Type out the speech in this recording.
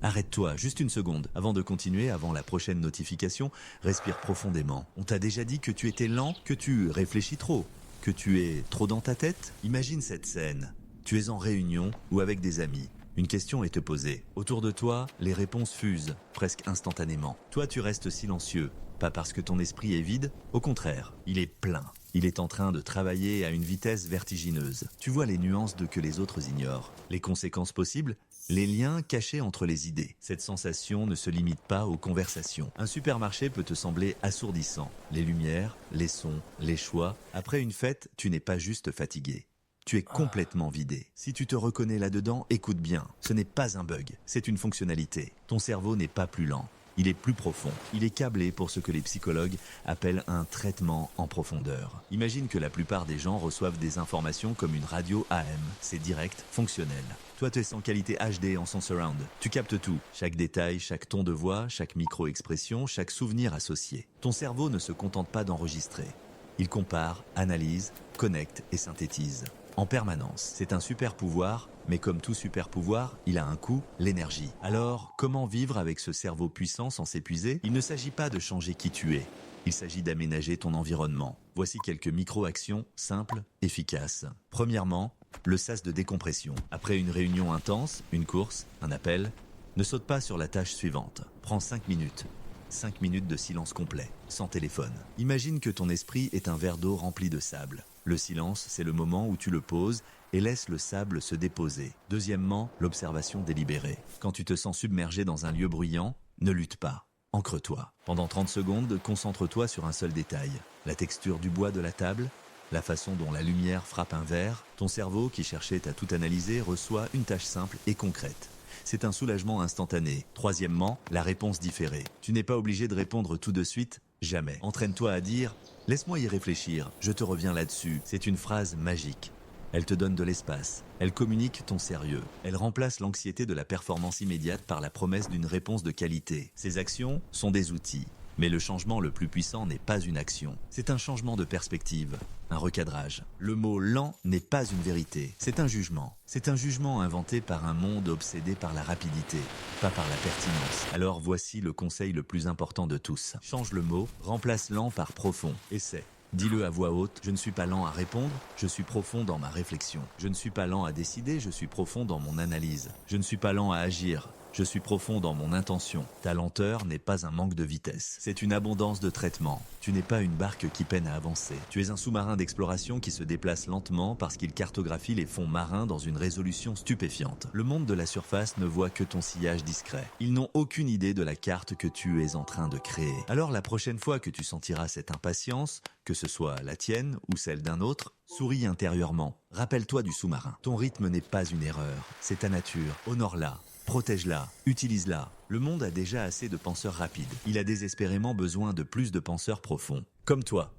Arrête-toi, juste une seconde. Avant de continuer, avant la prochaine notification, respire profondément. On t'a déjà dit que tu étais lent, que tu réfléchis trop, que tu es trop dans ta tête? Imagine cette scène. Tu es en réunion ou avec des amis. Une question est te posée. Autour de toi, les réponses fusent, presque instantanément. Toi, tu restes silencieux. Pas parce que ton esprit est vide, au contraire, il est plein. Il est en train de travailler à une vitesse vertigineuse. Tu vois les nuances que les autres ignorent, les conséquences possibles, les liens cachés entre les idées. Cette sensation ne se limite pas aux conversations. Un supermarché peut te sembler assourdissant. Les lumières, les sons, les choix. Après une fête, tu n'es pas juste fatigué. Tu es complètement vidé. Si tu te reconnais là-dedans, écoute bien. Ce n'est pas un bug, c'est une fonctionnalité. Ton cerveau n'est pas plus lent. Il est plus profond. Il est câblé pour ce que les psychologues appellent un traitement en profondeur. Imagine que la plupart des gens reçoivent des informations comme une radio AM. C'est direct, fonctionnel. Toi, tu es en qualité HD en son surround. Tu captes tout. Chaque détail, chaque ton de voix, chaque micro-expression, chaque souvenir associé. Ton cerveau ne se contente pas d'enregistrer. Il compare, analyse, connecte et synthétise. En permanence. C'est un super pouvoir, mais comme tout super pouvoir, il a un coût, l'énergie. Alors, comment vivre avec ce cerveau puissant sans s'épuiser? Il ne s'agit pas de changer qui tu es. Il s'agit d'aménager ton environnement. Voici quelques micro-actions simples, efficaces. Premièrement, le sas de décompression. Après une réunion intense, une course, un appel, ne saute pas sur la tâche suivante. Prends 5 minutes. 5 minutes de silence complet, sans téléphone. Imagine que ton esprit est un verre d'eau rempli de sable. Le silence, c'est le moment où tu le poses et laisses le sable se déposer. Deuxièmement, l'observation délibérée. Quand tu te sens submergé dans un lieu bruyant, ne lutte pas. Ancre-toi. Pendant 30 secondes, concentre-toi sur un seul détail. La texture du bois de la table, la façon dont la lumière frappe un verre. Ton cerveau, qui cherchait à tout analyser, reçoit une tâche simple et concrète. C'est un soulagement instantané. Troisièmement, la réponse différée. Tu n'es pas obligé de répondre tout de suite, jamais. Entraîne-toi à dire « Laisse-moi y réfléchir, je te reviens là-dessus ». C'est une phrase magique. Elle te donne de l'espace. Elle communique ton sérieux. Elle remplace l'anxiété de la performance immédiate par la promesse d'une réponse de qualité. Ces actions sont des outils. Mais le changement le plus puissant n'est pas une action. C'est un changement de perspective, un recadrage. Le mot « lent » n'est pas une vérité, c'est un jugement. C'est un jugement inventé par un monde obsédé par la rapidité, pas par la pertinence. Alors voici le conseil le plus important de tous. Change le mot, remplace lent par profond. Essaie. Dis-le à voix haute, je ne suis pas lent à répondre, je suis profond dans ma réflexion. Je ne suis pas lent à décider, je suis profond dans mon analyse. Je ne suis pas lent à agir, je suis profond dans mon intention. Ta lenteur n'est pas un manque de vitesse, c'est une abondance de traitement. Tu n'es pas une barque qui peine à avancer. Tu es un sous-marin d'exploration qui se déplace lentement parce qu'il cartographie les fonds marins dans une résolution stupéfiante. Le monde de la surface ne voit que ton sillage discret. Ils n'ont aucune idée de la carte que tu es en train de créer. Alors la prochaine fois que tu sentiras cette impatience, que ce soit la tienne ou celle d'un autre, souris intérieurement. Rappelle-toi du sous-marin. Ton rythme n'est pas une erreur, c'est ta nature. Honore-la. Protège-la, utilise-la. Le monde a déjà assez de penseurs rapides. Il a désespérément besoin de plus de penseurs profonds. Comme toi.